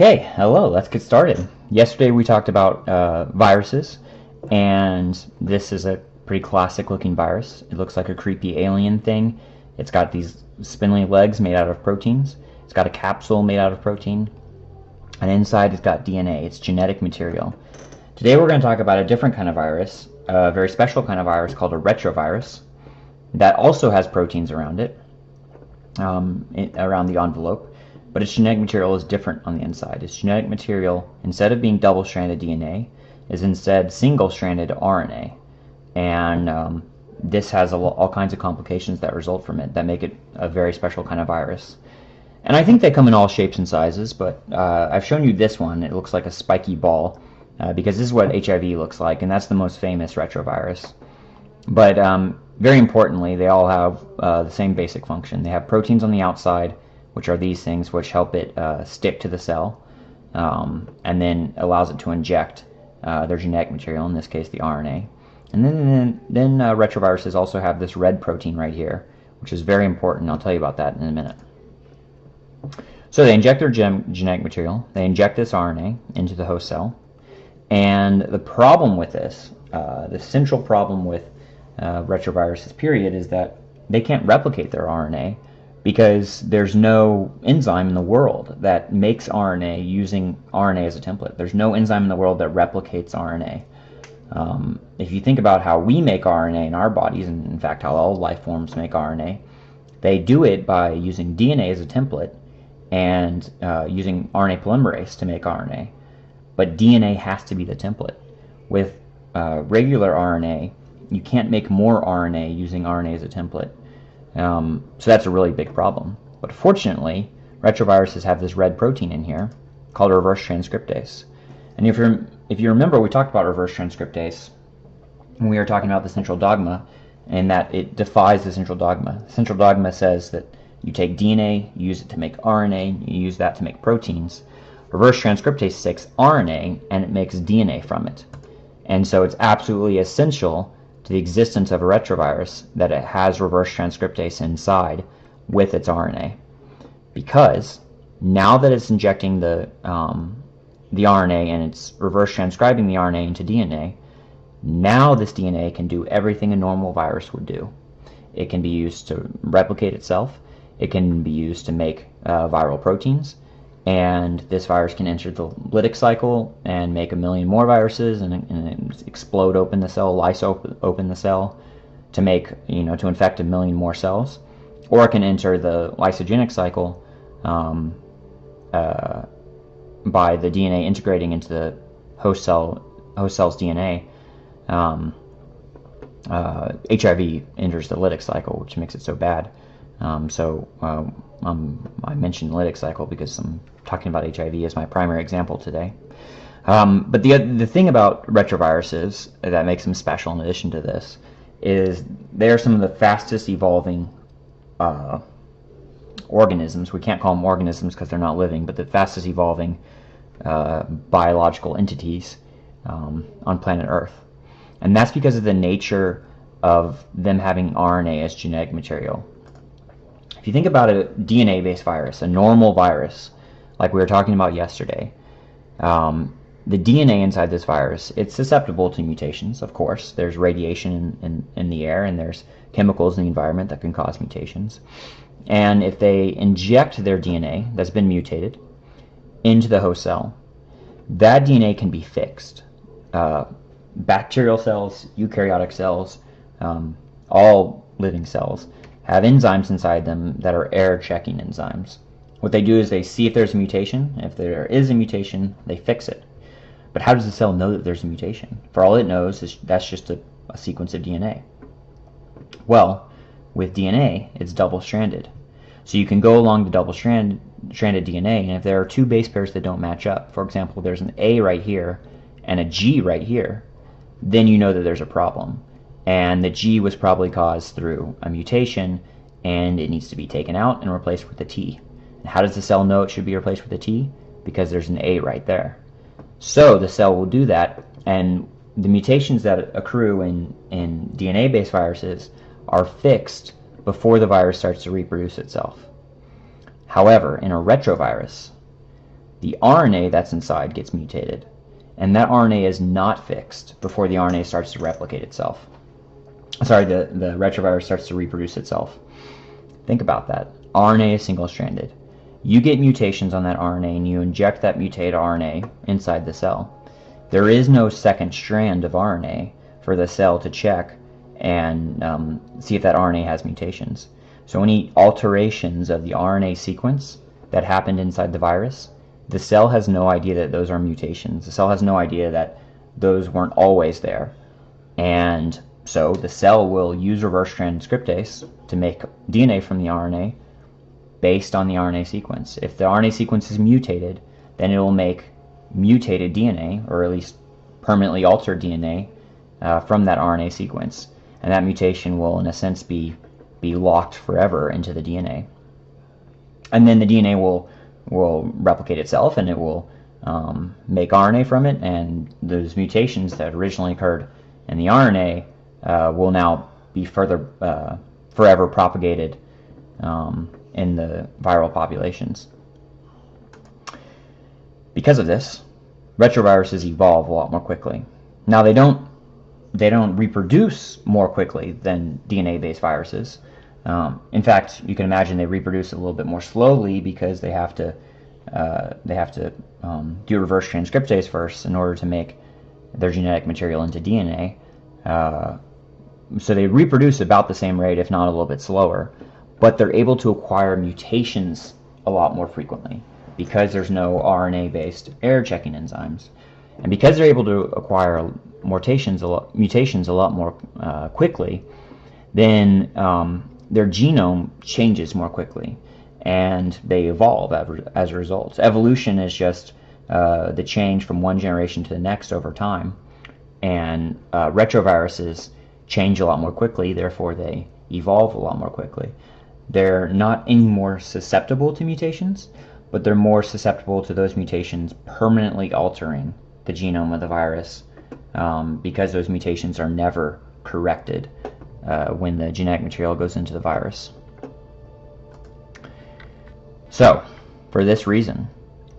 Okay, hello, let's get started. Yesterday we talked about viruses, and this is a pretty classic looking virus. It looks like a creepy alien thing. It's got these spindly legs made out of proteins. It's got a capsule made out of protein, and inside it's got DNA. It's genetic material. Today we're going to talk about a different kind of virus, a very special kind of virus called a retrovirus that also has proteins around it, around the envelope. But its genetic material is different on the inside. Its genetic material, instead of being double-stranded DNA, is instead single-stranded RNA. And this has all kinds of complications that result from it that make it a very special kind of virus. And I think they come in all shapes and sizes, but I've shown you this one. It looks like a spiky ball because this is what HIV looks like, and that's the most famous retrovirus. But very importantly, they all have the same basic function. They have proteins on the outside, which are these things, which help it stick to the cell, and then allows it to inject their genetic material, in this case the RNA. And then retroviruses also have this red protein right here, which is very important. I'll tell you about that in a minute. So they inject their genetic material, they inject this RNA into the host cell, and the problem with this, the central problem with retroviruses period, is that they can't replicate their RNA, because there's no enzyme in the world that makes RNA using RNA as a template. There's no enzyme in the world that replicates RNA. If you think about how we make RNA in our bodies, and in fact how all life forms make RNA, they do it by using DNA as a template and using RNA polymerase to make RNA. But DNA has to be the template. With regular RNA, you can't make more RNA using RNA as a template. So that's a really big problem. But fortunately, retroviruses have this red protein in here called reverse transcriptase. And if you remember, we talked about reverse transcriptase when we were talking about the central dogma, and that it defies the central dogma. The central dogma says that you take DNA, you use it to make RNA, you use that to make proteins. Reverse transcriptase takes RNA and it makes DNA from it. And so it's absolutely essential to the existence of a retrovirus that it has reverse transcriptase inside with its RNA, because now that it's injecting the RNA and it's reverse transcribing the RNA into DNA, now this DNA can do everything a normal virus would do. It can be used to replicate itself, it can be used to make viral proteins, and this virus can enter the lytic cycle and make a million more viruses and explode open the cell, lyse open the cell to make, to infect a million more cells. Or it can enter the lysogenic cycle by the DNA integrating into the host cell's DNA. HIV enters the lytic cycle, which makes it so bad. I mentioned lytic cycle because I'm talking about HIV as my primary example today. But the thing about retroviruses that makes them special, in addition to this, is they are some of the fastest evolving organisms. We can't call them organisms because they're not living, but the fastest evolving biological entities on planet Earth. And that's because of the nature of them having RNA as genetic material. If you think about a DNA-based virus, a normal virus, like we were talking about yesterday, the DNA inside this virus, it's susceptible to mutations, of course. There's radiation in the air, and there's chemicals in the environment that can cause mutations. And if they inject their DNA that's been mutated into the host cell, that DNA can be fixed. Bacterial cells, eukaryotic cells, all living cells have enzymes inside them that are error-checking enzymes. What they do is they see if there's a mutation. If there is a mutation, they fix it. But how does the cell know that there's a mutation? For all it knows is that's just a sequence of DNA. Well, with DNA, it's double-stranded. So you can go along the double-stranded DNA, and if there are two base pairs that don't match up, for example, there's an A right here and a G right here, then you know that there's a problem. And the G was probably caused through a mutation, and it needs to be taken out and replaced with a T. And how does the cell know it should be replaced with a T? Because there's an A right there. So the cell will do that, and the mutations that accrue in DNA-based viruses are fixed before the virus starts to reproduce itself. However, in a retrovirus, the RNA that's inside gets mutated. And that RNA is not fixed before the RNA starts to replicate itself. Sorry, the retrovirus starts to reproduce itself. Think about that. RNA is single-stranded. You get mutations on that RNA and you inject that mutated RNA inside the cell. There is no second strand of RNA for the cell to check and see if that RNA has mutations. So any alterations of the RNA sequence that happened inside the virus, the cell has no idea that those are mutations. The cell has no idea that those weren't always there. And so the cell will use reverse transcriptase to make DNA from the RNA based on the RNA sequence. If the RNA sequence is mutated, then it will make mutated DNA, or at least permanently altered DNA, from that RNA sequence. And that mutation will, in a sense, be locked forever into the DNA. And then the DNA will replicate itself, and it will make RNA from it, and those mutations that originally occurred in the RNA will now be forever propagated in the viral populations. Because of this, retroviruses evolve a lot more quickly. Now they don't reproduce more quickly than DNA-based viruses. In fact, you can imagine they reproduce a little bit more slowly because they have to do reverse transcriptase first in order to make their genetic material into DNA. So they reproduce about the same rate, if not a little bit slower, but they're able to acquire mutations a lot more frequently because there's no RNA-based error checking enzymes. And because they're able to acquire mutations a lot more quickly, then their genome changes more quickly, and they evolve as a result. Evolution is just the change from one generation to the next over time, and retroviruses change a lot more quickly, therefore they evolve a lot more quickly. They're not any more susceptible to mutations, but they're more susceptible to those mutations permanently altering the genome of the virus, because those mutations are never corrected when the genetic material goes into the virus. So, for this reason,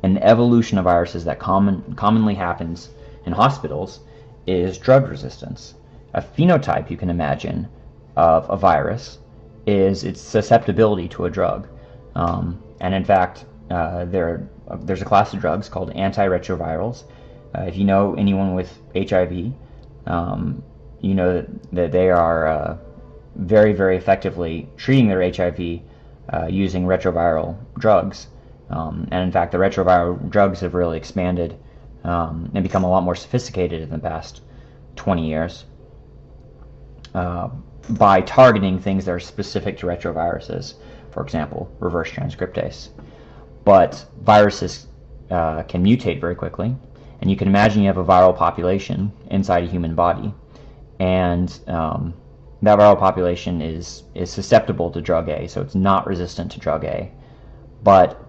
an evolution of viruses that commonly happens in hospitals is drug resistance. A phenotype you can imagine of a virus is its susceptibility to a drug. And in fact, there's a class of drugs called antiretrovirals. If you know anyone with HIV, you know that they are very, very effectively treating their HIV using retroviral drugs. And in fact, the retroviral drugs have really expanded and become a lot more sophisticated in the past 20 years by targeting things that are specific to retroviruses, for example, reverse transcriptase. But viruses can mutate very quickly, and you can imagine you have a viral population inside a human body, and that viral population is susceptible to drug A, so it's not resistant to drug A, but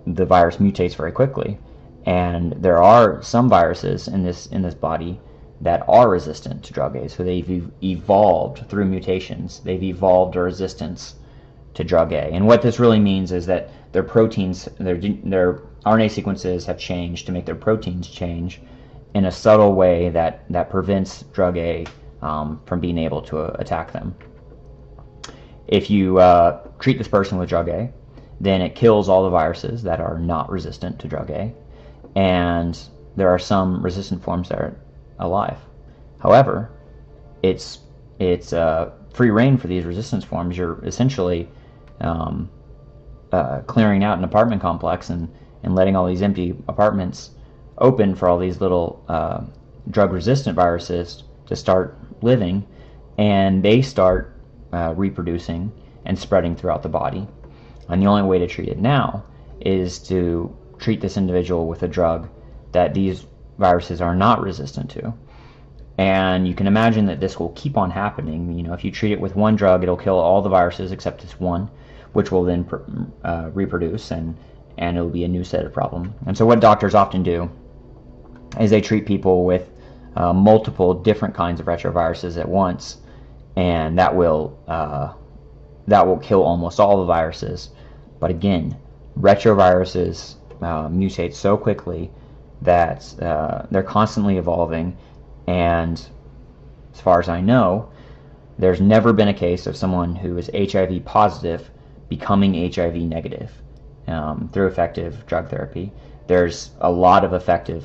the virus mutates very quickly, and there are some viruses in this body that are resistant to drug A, so they've evolved through mutations. They've evolved a resistance to drug A, and what this really means is that their proteins, their RNA sequences have changed to make their proteins change in a subtle way that prevents drug A from being able to attack them. If you treat this person with drug A, then it kills all the viruses that are not resistant to drug A, and there are some resistant forms that are alive. However, it's free reign for these resistance forms. You're essentially clearing out an apartment complex and letting all these empty apartments open for all these little drug-resistant viruses to start living, and they start reproducing and spreading throughout the body. And the only way to treat it now is to treat this individual with a drug that these viruses are not resistant to. And you can imagine that this will keep on happening. You know, if you treat it with one drug, it'll kill all the viruses except this one, which will then reproduce, and it'll be a new set of problems. And so what doctors often do is they treat people with multiple different kinds of retroviruses at once, and that will kill almost all the viruses. But again, retroviruses mutate so quickly that they're constantly evolving, and as far as I know, there's never been a case of someone who is HIV positive becoming HIV negative through effective drug therapy. There's a lot of effective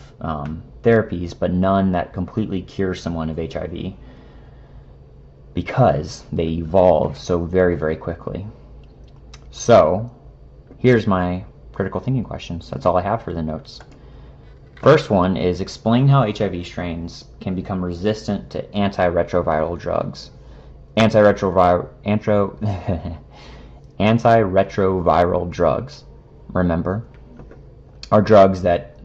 therapies, but none that completely cure someone of HIV because they evolve so very, very quickly. So here's my critical thinking questions. That's all I have for the notes. First one is explain how HIV strains can become resistant to antiretroviral drugs. Antiretroviral drugs, remember, are drugs that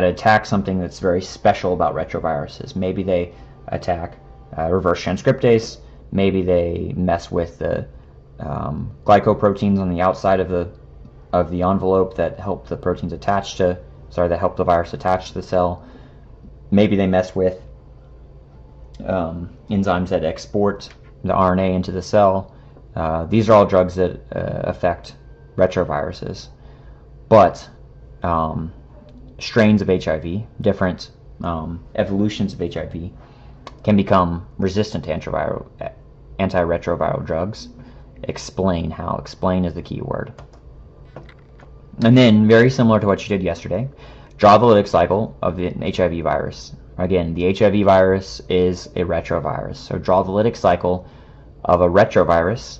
attack something that's very special about retroviruses. Maybe they attack reverse transcriptase. Maybe they mess with the glycoproteins on the outside of the envelope that help the proteins attach to, that help the virus attach to the cell. Maybe they mess with enzymes that export the RNA into the cell. These are all drugs that affect retroviruses. But strains of HIV, different evolutions of HIV, can become resistant to antiretroviral drugs. Explain how. Explain is the key word. And then, very similar to what you did yesterday, draw the lytic cycle of the HIV virus. Again, the HIV virus is a retrovirus, so draw the lytic cycle of a retrovirus,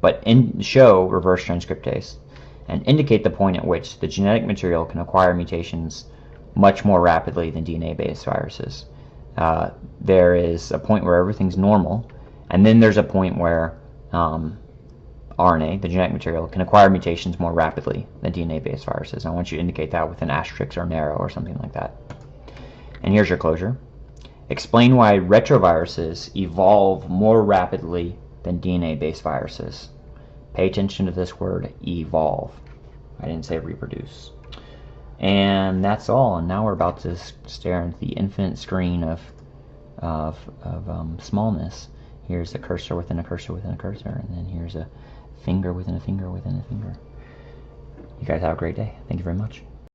but show reverse transcriptase, and indicate the point at which the genetic material can acquire mutations much more rapidly than DNA-based viruses. There is a point where everything's normal, and then there's a point where RNA, the genetic material, can acquire mutations more rapidly than DNA-based viruses. I want you to indicate that with an asterisk or an arrow or something like that. And here's your closure. Explain why retroviruses evolve more rapidly than DNA-based viruses. Pay attention to this word, evolve. I didn't say reproduce. And that's all. And now we're about to stare into the infinite screen of smallness. Here's a cursor within a cursor within a cursor, and then here's a finger within a finger within a finger. You guys have a great day. Thank you very much.